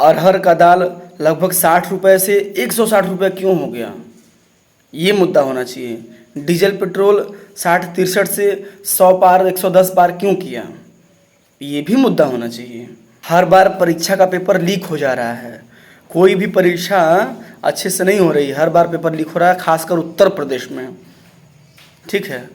अरहर का दाल लगभग 60 रुपये से 160 रुपये क्यों हो गया, ये मुद्दा होना चाहिए। डीजल पेट्रोल 60-63 से 100 पार 110 पार क्यों किया, ये भी मुद्दा होना चाहिए। हर बार परीक्षा का पेपर लीक हो जा रहा है, कोई भी परीक्षा अच्छे से नहीं हो रही, हर बार पेपर लीक हो रहा है, खासकर उत्तर प्रदेश में। ठीक है,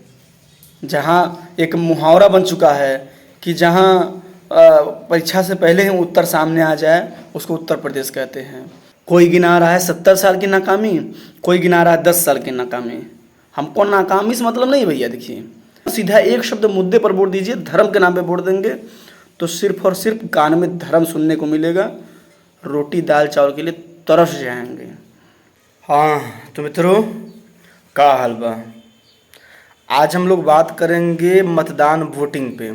जहाँ एक मुहावरा बन चुका है कि जहाँ परीक्षा से ही उत्तर सामने आ जाए उसको उत्तर प्रदेश कहते हैं। कोई गिना रहा है 70 साल की नाकामी, कोई गिना रहा है 10 साल की नाकामी। हमको नाकामी से मतलब नहीं भैया। देखिए, सीधा एक शब्द मुद्दे पर वोट दीजिए, धर्म के नाम पे वोट देंगे तो सिर्फ और सिर्फ कान में धर्म सुनने को मिलेगा, रोटी दाल चावल के लिए तरस जाएंगे। हाँ तो मित्रों, का हाल बा। आज हम लोग बात करेंगे मतदान वोटिंग पे।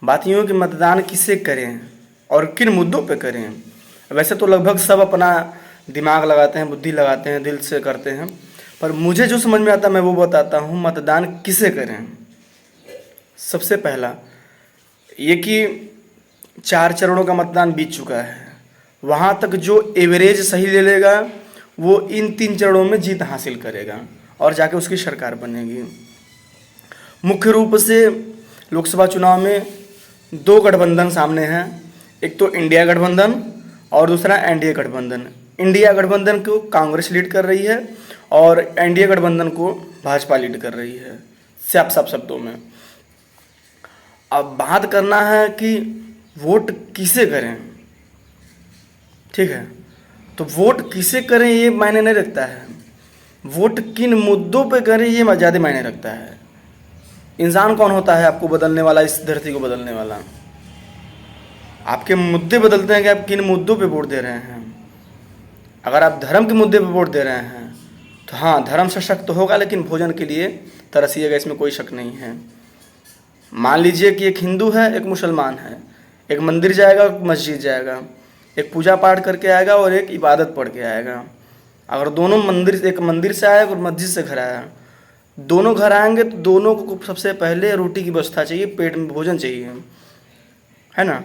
बात यूँ कि मतदान किसे करें और किन मुद्दों पे करें। वैसे तो लगभग सब अपना दिमाग लगाते हैं, बुद्धि लगाते हैं, दिल से करते हैं, पर मुझे जो समझ में आता है मैं वो बताता हूँ। मतदान किसे करें। सबसे पहला ये कि 4 चरणों का मतदान बीत चुका है, वहाँ तक जो एवरेज सही ले लेगा वो इन 3 चरणों में जीत हासिल करेगा और जाके उसकी सरकार बनेगी। मुख्य रूप से लोकसभा चुनाव में 2 गठबंधन सामने हैं, एक तो इंडिया गठबंधन और दूसरा एनडीए गठबंधन। इंडिया गठबंधन को कांग्रेस लीड कर रही है और एनडीए गठबंधन को भाजपा लीड कर रही है, साफ साफ शब्दों में। अब बात करना है कि वोट किसे करें। ठीक है, तो वोट किसे करें ये मायने नहीं रखता है, वोट किन मुद्दों पे करें ये ज़्यादा मायने रखता है। इंसान कौन होता है आपको बदलने वाला, इस धरती को बदलने वाला? आपके मुद्दे बदलते हैं कि आप किन मुद्दों पे वोट दे रहे हैं। अगर आप धर्म के मुद्दे पे वोट दे रहे हैं तो हाँ, धर्म सशक्त तो होगा, लेकिन भोजन के लिए तरसिएगा, इसमें कोई शक नहीं है। मान लीजिए कि एक हिंदू है, एक मुसलमान है, एक मंदिर जाएगा, एक मस्जिद जाएगा, एक पूजा पाठ करके आएगा और एक इबादत पढ़ के आएगा। अगर दोनों मंदिर, एक मंदिर से आया और मस्जिद से घर आया, दोनों घर आएंगे तो दोनों को सबसे पहले रोटी की व्यवस्था चाहिए, पेट में भोजन चाहिए, है ना।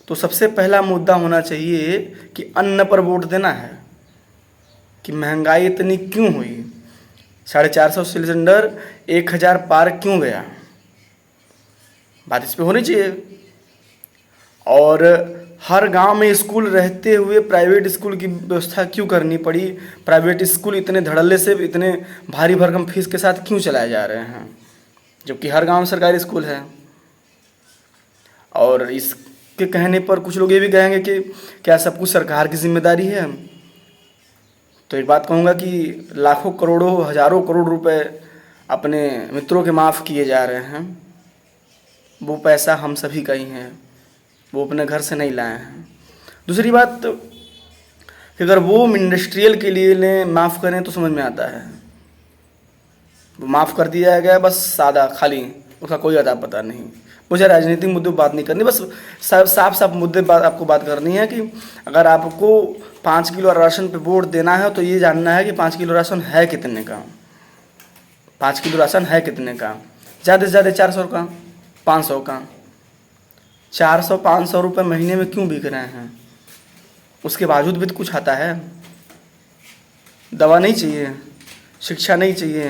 तो सबसे पहला मुद्दा होना चाहिए कि अन्न पर वोट देना है कि महंगाई इतनी क्यों हुई, 450 सिलेंडर 1000 पार क्यों गया, बात इस पे होनी चाहिए। और हर गांव में स्कूल रहते हुए प्राइवेट स्कूल की व्यवस्था क्यों करनी पड़ी, प्राइवेट स्कूल इतने धड़ल्ले से, इतने भारी भरकम फीस के साथ क्यों चलाए जा रहे हैं, जबकि हर गांव में सरकारी स्कूल है। और इसके कहने पर कुछ लोग ये भी कहेंगे कि क्या सब कुछ सरकार की जिम्मेदारी है। तो एक बात कहूँगा कि लाखों करोड़ों हजारों करोड़ रुपए अपने मित्रों के माफ़ किए जा रहे हैं, वो पैसा हम सभी का ही है, वो अपने घर से नहीं लाए हैं। दूसरी बात कि अगर वो इंडस्ट्रियल के लिए लें, माफ़ करें तो समझ में आता है, वो माफ़ कर दिया गया बस सादा खाली, उसका कोई अता पता नहीं। मुझे राजनीतिक मुद्दों पर बात नहीं करनी, बस साफ साफ मुद्दे बात आपको बात करनी है कि अगर आपको 5 किलो राशन पे वोट देना है तो ये जानना है कि 5 किलो राशन है कितने का, 5 किलो राशन है कितने का, ज़्यादा से ज़्यादा 400 का, 500 का। 400-500 रुपये महीने में क्यों बिक रहे हैं, उसके बावजूद भी तो कुछ आता है। दवा नहीं चाहिए, शिक्षा नहीं चाहिए,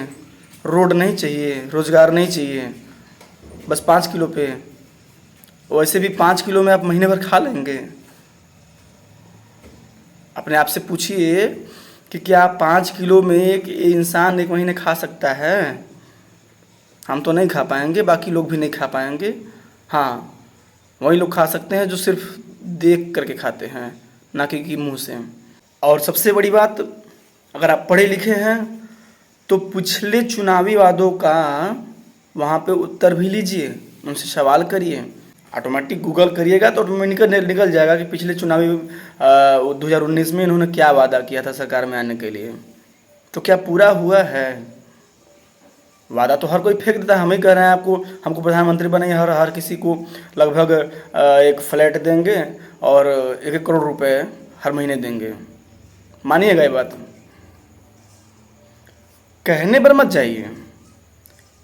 रोड नहीं चाहिए, रोज़गार नहीं चाहिए, बस 5 किलो पे। वैसे भी 5 किलो में आप महीने भर खा लेंगे। अपने आप से पूछिए कि क्या 5 किलो में एक इंसान एक महीने खा सकता है। हम तो नहीं खा पाएंगे, बाकी लोग भी नहीं खा पाएंगे। हाँ, वही लोग खा सकते हैं जो सिर्फ देख करके खाते हैं, ना कि मुंह से। और सबसे बड़ी बात, अगर आप पढ़े लिखे हैं तो पिछले चुनावी वादों का वहाँ पे उत्तर भी लीजिए, उनसे सवाल करिए। ऑटोमेटिक गूगल करिएगा तो ऑटोमेटिक निकल जाएगा कि पिछले चुनावी 2019 में इन्होंने क्या वादा किया था सरकार में आने के लिए, तो क्या पूरा हुआ है। वादा तो हर कोई फेंक देता है। हम ही कह रहे हैं आपको, हमको प्रधानमंत्री बनाइए, हर किसी को लगभग एक फ्लैट देंगे और 1-1 करोड़ रुपए हर महीने देंगे। मानिएगा ये बात, कहने पर मत जाइए,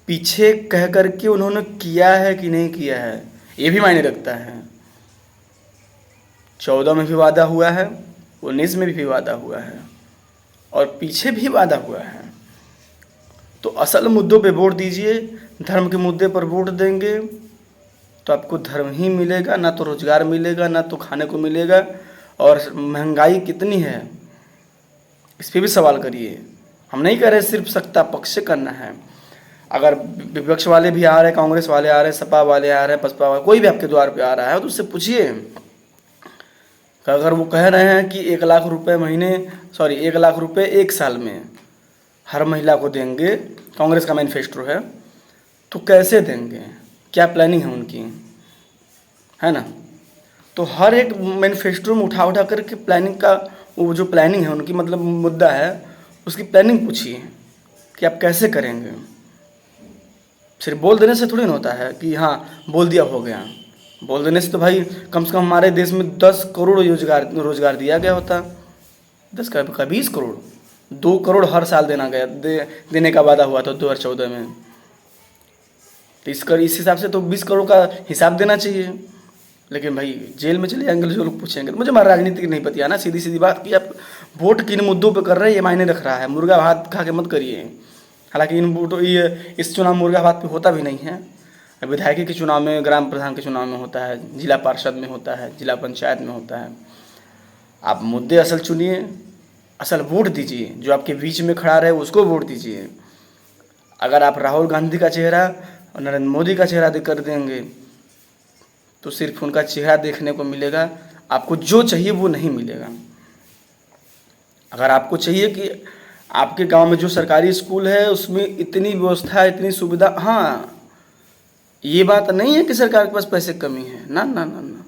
पीछे कह करके उन्होंने किया है कि नहीं किया है ये भी मायने रखता है। 14 में भी वादा हुआ है, 19 में भी वादा हुआ है और पीछे भी वादा हुआ है। तो असल मुद्दों पे वोट दीजिए। धर्म के मुद्दे पर वोट देंगे तो आपको धर्म ही मिलेगा, ना तो रोजगार मिलेगा, ना तो खाने को मिलेगा। और महंगाई कितनी है इस पर भी सवाल करिए। हम नहीं कह रहे सिर्फ सत्ता पक्ष से करना है। अगर विपक्ष वाले भी आ रहे हैं, कांग्रेस वाले आ रहे हैं, सपा वाले आ रहे हैं, बसपा वाले, कोई भी आपके द्वार पे आ रहा है तो उससे पूछिए। अगर वो कह रहे हैं कि 1 लाख रुपए महीने, सॉरी 1 लाख रुपए 1 साल में हर महिला को देंगे, कांग्रेस का मैनिफेस्टो है, तो कैसे देंगे, क्या प्लानिंग है उनकी, है ना। तो हर एक मैनिफेस्टो में उठा उठा करके प्लानिंग का, वो जो प्लानिंग है उनकी, मतलब मुद्दा है, उसकी प्लानिंग पूछिए कि आप कैसे करेंगे। सिर्फ बोल देने से थोड़ी ना होता है कि हाँ बोल दिया हो गया। बोल देने से तो भाई कम से कम हमारे देश में 10 करोड़ रोजगार दिया गया होता। 10 का 20 करोड़, 2 करोड़ हर साल देने का वादा हुआ था 2014 में। तो इस हिसाब से तो 20 करोड़ का हिसाब देना चाहिए। लेकिन भाई जेल में चले जाएंगे जो लोग पूछेंगे। तो मुझे हमारा राजनीति नहीं पता ना, सीधी सीधी बात कि आप वोट किन मुद्दों पे कर रहे हैं ये मायने रख रहा है। मुर्गा भात खा के मत करिए। हालांकि ये इस चुनाव मुर्गा भात पे होता भी नहीं है। विधायकी के चुनाव में, ग्राम प्रधान के चुनाव में होता है, जिला पार्षद में होता है, जिला पंचायत में होता है। आप मुद्दे असल चुनिए, असल वोट दीजिए। जो आपके बीच में खड़ा रहे उसको वोट दीजिए। अगर आप राहुल गांधी का चेहरा और नरेंद्र मोदी का चेहरा कर देंगे तो सिर्फ उनका चेहरा देखने को मिलेगा, आपको जो चाहिए वो नहीं मिलेगा। अगर आपको चाहिए कि आपके गांव में जो सरकारी स्कूल है उसमें इतनी व्यवस्था, इतनी सुविधा, हाँ ये बात नहीं है कि सरकार के पास पैसे की कमी है, ना ना ना ना।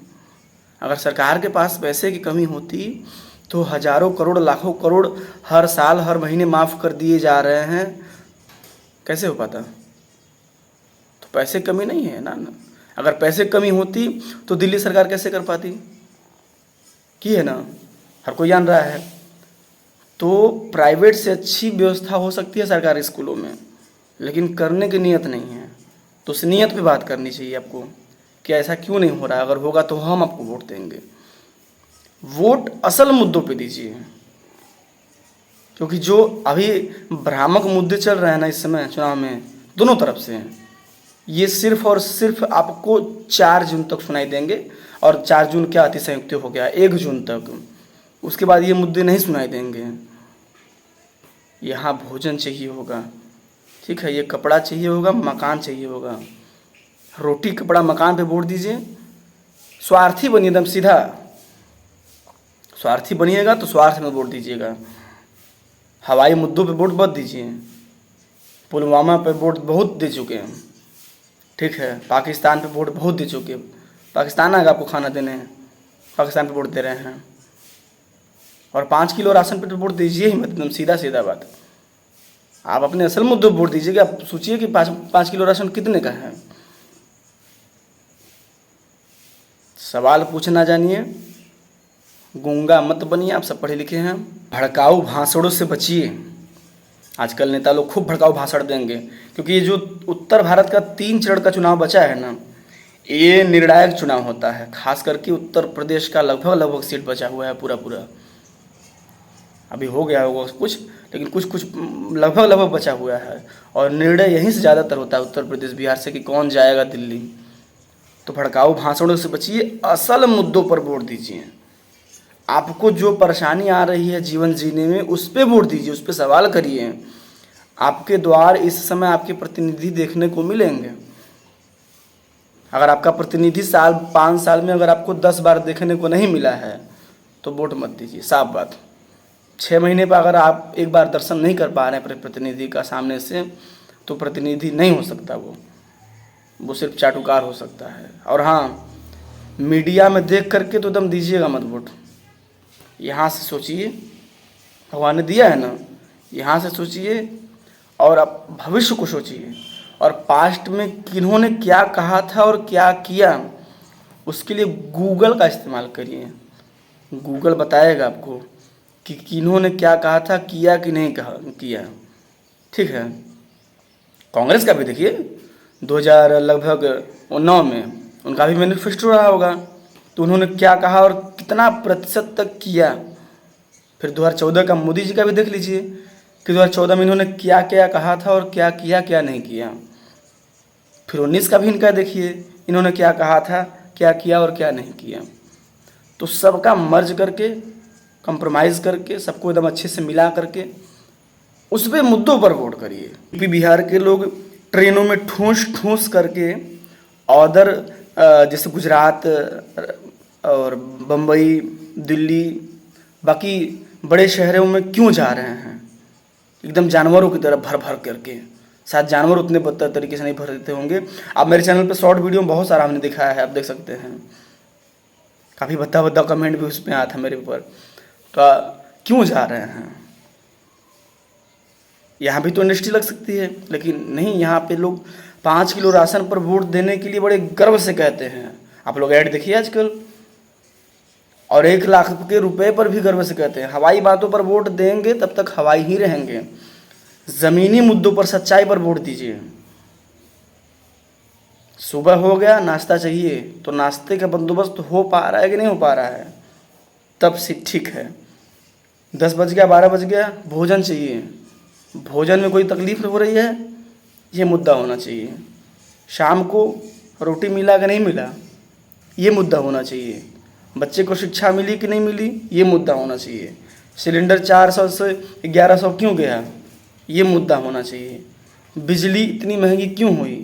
अगर सरकार के पास पैसे की कमी होती तो हजारों करोड़, लाखों करोड़ हर साल, हर महीने माफ़ कर दिए जा रहे हैं, कैसे हो पाता। तो पैसे की कमी नहीं है ना ना। अगर पैसे की कमी होती तो दिल्ली सरकार कैसे कर पाती, की है ना, हर कोई जान रहा है। तो प्राइवेट से अच्छी व्यवस्था हो सकती है सरकारी स्कूलों में, लेकिन करने की नीयत नहीं है। तो उस नीयत पे बात करनी चाहिए आपको कि ऐसा क्यों नहीं हो रहा है। अगर होगा तो हम आपको वोट देंगे। वोट असल मुद्दों पे दीजिए, क्योंकि जो अभी भ्रामक मुद्दे चल रहे हैं ना इस समय चुनाव में दोनों तरफ से, ये सिर्फ और सिर्फ आपको 4 जून तक सुनाई देंगे। और 4 जून क्या अतिशयोक्ति हो गया, 1 जून तक। उसके बाद ये मुद्दे नहीं सुनाई देंगे। यहाँ भोजन चाहिए होगा, ठीक है, ये कपड़ा चाहिए होगा, मकान चाहिए होगा। रोटी कपड़ा मकान पे वोट दीजिए। स्वार्थी बनिए, एकदम सीधा स्वार्थी बनिएगा तो स्वार्थ में वोट दीजिएगा। हवाई मुद्दों पे वोट मत दीजिए। पुलवामा पे वोट बहुत दे चुके हैं, ठीक है। पाकिस्तान पे वोट बहुत दे चुके हैं। पाकिस्तान आएगा आपको खाना देने, पाकिस्तान पे वोट दे रहे हैं। और 5 किलो राशन पे तो वोट दीजिए ही मत, एकदम सीधा सीधा बात। आप अपने असल मुद्दों पर वोट दीजिएगा। आप सोचिए कि 5 किलो राशन कितने का है। सवाल पूछना जानिए, गूंगा मत बनिए। आप सब पढ़े लिखे हैं। भड़काऊ भाषणों से बचिए। आजकल नेता लोग खूब भड़काऊ भाषण देंगे, क्योंकि ये जो उत्तर भारत का 3 चरण का चुनाव बचा है ना, ये निर्णायक चुनाव होता है। खास करके उत्तर प्रदेश का लगभग सीट बचा हुआ है पूरा। अभी हो गया होगा कुछ, लेकिन कुछ लगभग बचा हुआ है। और निर्णय यहीं से ज़्यादातर होता है उत्तर प्रदेश, बिहार से, कि कौन जाएगा दिल्ली। तो भड़काऊ भाषणों से बचिए, असल मुद्दों पर वोट दीजिए। आपको जो परेशानी आ रही है जीवन जीने में, उस पर वोट दीजिए, उस पर सवाल करिए। आपके द्वार इस समय आपके प्रतिनिधि देखने को मिलेंगे। अगर आपका प्रतिनिधि 5 साल में अगर आपको 10 बार देखने को नहीं मिला है तो वोट मत दीजिए, साफ बात। 6 महीने पर अगर आप एक बार दर्शन नहीं कर पा रहे हैं अपने प्रतिनिधि का सामने से, तो प्रतिनिधि नहीं हो सकता वो सिर्फ चाटुकार हो सकता है। और हाँ, मीडिया में देख करके तो एकदम दीजिएगा मत वोट। यहाँ से सोचिए, भगवान ने दिया है ना, यहाँ से सोचिए और आप भविष्य को सोचिए। और पास्ट में किन्होंने क्या कहा था और क्या किया, उसके लिए गूगल का इस्तेमाल करिए। गूगल बताएगा आपको कि किन्होंने क्या कहा था, किया कि नहीं किया, ठीक है। कांग्रेस का भी देखिए, 2009 में उनका भी मैनिफेस्टो रहा होगा, तो उन्होंने क्या कहा और कितना प्रतिशत तक किया। फिर 2014 का मोदी जी का भी देख लीजिए कि 2014 में इन्होंने क्या क्या कहा था और क्या किया क्या नहीं किया। फिर 19 का भी इनका देखिए, इन्होंने क्या कहा था, क्या किया और क्या नहीं किया। तो सबका मर्ज करके, कंप्रोमाइज़ करके, सबको एकदम अच्छे से मिला करके उस पे मुद्दों पर वोट करिए। यूपी बिहार के लोग ट्रेनों में ठूस ठूस करके अदर जैसे गुजरात और बम्बई, दिल्ली, बाकी बड़े शहरों में क्यों जा रहे हैं? एकदम जानवरों की तरह भर भर करके। शायद जानवर उतने बदतर तरीके से नहीं भरते होंगे। अब मेरे चैनल पे शॉर्ट वीडियो में बहुत सारा हमने दिखाया है, आप देख सकते हैं। काफ़ी भद्दा भद्दा कमेंट भी उसमें आया था मेरे ऊपर। तो क्यों जा रहे हैं? यहाँ भी तो इंडस्ट्री लग सकती है, लेकिन नहीं, यहाँ पे लोग 5 किलो राशन पर वोट देने के लिए बड़े गर्व से कहते हैं। आप लोग ऐड देखिए आजकल, और 1 लाख के रुपए पर भी गर्व से कहते हैं। हवाई बातों पर वोट देंगे तब तक हवाई ही रहेंगे। ज़मीनी मुद्दों पर, सच्चाई पर वोट दीजिए। सुबह हो गया, नाश्ता चाहिए, तो नाश्ते का बंदोबस्त हो पा रहा है कि नहीं हो पा रहा है? तब से ठीक है। 10 बज गया, 12 बज गया, भोजन चाहिए, भोजन में कोई तकलीफ हो रही है, ये मुद्दा होना चाहिए। शाम को रोटी मिला कि नहीं मिला, ये मुद्दा होना चाहिए। बच्चे को शिक्षा मिली कि नहीं मिली, ये मुद्दा होना चाहिए। सिलेंडर 400 से 1100 क्यों गया, ये मुद्दा होना चाहिए। बिजली इतनी महंगी क्यों हुई?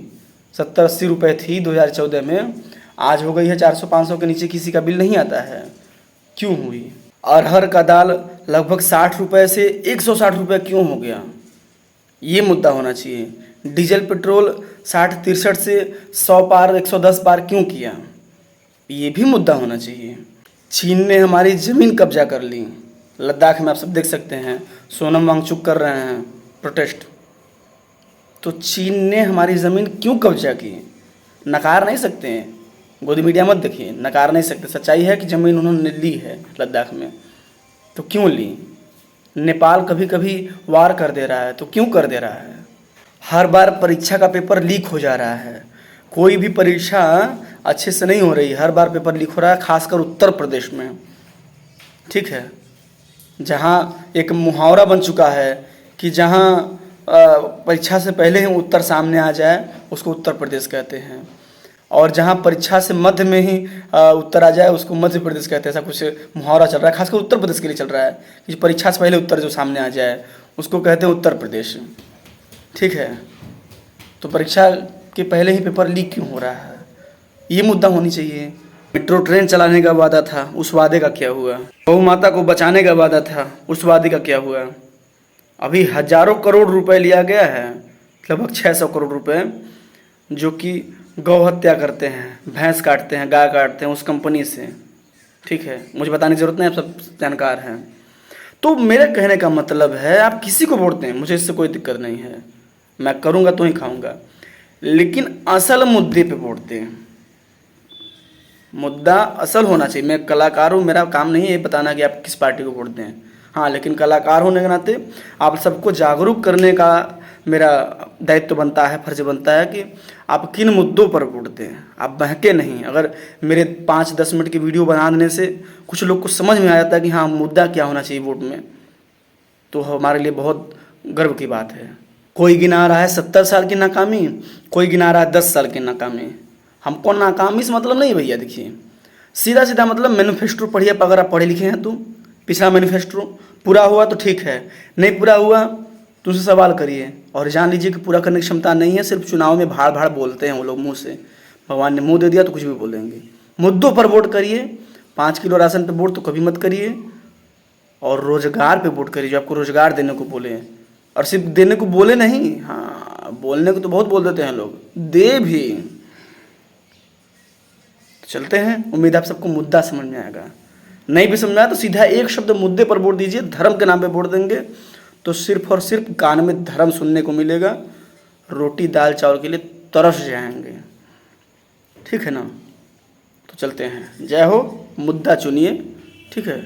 70-80 रुपये थी 2014 में, आज हो गई है 400-500 के नीचे किसी का बिल नहीं आता है। क्यों हुई? अरहर का दाल लगभग 60 रुपये से 160 रुपये क्यों हो गया, ये मुद्दा होना चाहिए। डीजल पेट्रोल 60-63 से 100 पार, 110 पार क्यों किया, ये भी मुद्दा होना चाहिए। चीन ने हमारी ज़मीन कब्जा कर ली, लद्दाख में आप सब देख सकते हैं, सोनम वांगचुक कर रहे हैं प्रोटेस्ट। तो चीन ने हमारी ज़मीन क्यों कब्जा की? नकार नहीं सकते हैं, गोदी मीडिया मत देखिए, नकार नहीं सकते। सच्चाई है कि ज़मीन उन्होंने ली है लद्दाख में, तो क्यों ली? नेपाल कभी कभी वार कर दे रहा है, तो क्यों कर दे रहा है? हर बार परीक्षा का पेपर लीक हो जा रहा है, कोई भी परीक्षा अच्छे से नहीं हो रही, हर बार पेपर लीक हो रहा है, खासकर उत्तर प्रदेश में। ठीक है, जहाँ एक मुहावरा बन चुका है कि जहाँ परीक्षा से पहले ही उत्तर सामने आ जाए उसको उत्तर प्रदेश कहते हैं, और जहाँ परीक्षा से मध्य में ही उत्तर आ जाए उसको मध्य प्रदेश कहते हैं। ऐसा कुछ मुहावरा चल रहा है, खासकर उत्तर प्रदेश के लिए चल रहा है कि परीक्षा से पहले उत्तर जो सामने आ जाए उसको कहते हैं उत्तर प्रदेश। ठीक है, तो परीक्षा के पहले ही पेपर लीक क्यों हो रहा है, ये मुद्दा होनी चाहिए। मेट्रो ट्रेन चलाने का वादा था, उस वादे का क्या हुआ? गौ माता को बचाने का वादा था, उस वादे का क्या हुआ? अभी हजारों करोड़ रुपए लिया गया है, लगभग 600 करोड़ रुपए, जो कि गौ हत्या करते हैं, भैंस काटते हैं, गाय काटते हैं उस कंपनी से। ठीक है, मुझे बताने की ज़रूरत नहीं, आप सब जानकार हैं। तो मेरे कहने का मतलब है, आप किसी को वोट दें, मुझे इससे कोई दिक्कत नहीं है, मैं करूँगा तो ही खाऊँगा, लेकिन असल मुद्दे पे वोट दें। मुद्दा असल होना चाहिए। मैं कलाकार हूँ, मेरा काम नहीं है ये बताना कि आप किस पार्टी को वोट दें। हाँ, लेकिन कलाकार होने के नाते आप सबको जागरूक करने का मेरा दायित्व बनता है, फर्ज बनता है कि आप किन मुद्दों पर वोट दें, आप बहके नहीं। अगर मेरे 5-10 मिनट की वीडियो बना देने से कुछ लोग को समझ में आ जाता है कि हाँ मुद्दा क्या होना चाहिए वोट में, तो हमारे लिए बहुत गर्व की बात है। कोई गिना रहा है 70 साल की नाकामी, कोई गिना रहा है 10 साल की नाकामी। हमको नाकामी से मतलब नहीं भैया, देखिए सीधा सीधा मतलब मैनिफेस्टो पढ़िए, अगर आप पढ़े लिखे हैं तो पिछला मैनिफेस्टो पूरा हुआ तो ठीक है, नहीं पूरा हुआ तो उससे सवाल करिए और जान लीजिए कि पूरा करने की क्षमता नहीं है। सिर्फ चुनाव में भाड़ भाड़ बोलते हैं वो लोग मुंह से, भगवान ने मुंह दे दिया तो कुछ भी बोलेंगे। मुद्दों पर वोट करिए, 5 किलो राशन पे वोट तो कभी मत करिए, और रोजगार पे वोट करिए जो आपको रोजगार देने को बोले, और सिर्फ देने को बोले नहीं, हाँ बोलने को तो बहुत बोल देते हैं लोग, दे भी। चलते हैं, उम्मीद आप सबको मुद्दा समझ में आएगा। नहीं भी समझ में आया तो सीधा एक शब्द मुद्दे पर वोट दीजिए। धर्म के नाम पे वोट देंगे तो सिर्फ और सिर्फ कान में धर्म सुनने को मिलेगा, रोटी दाल चावल के लिए तरस जाएंगे। ठीक है ना, तो चलते हैं। जय हो, मुद्दा चुनिए। ठीक है।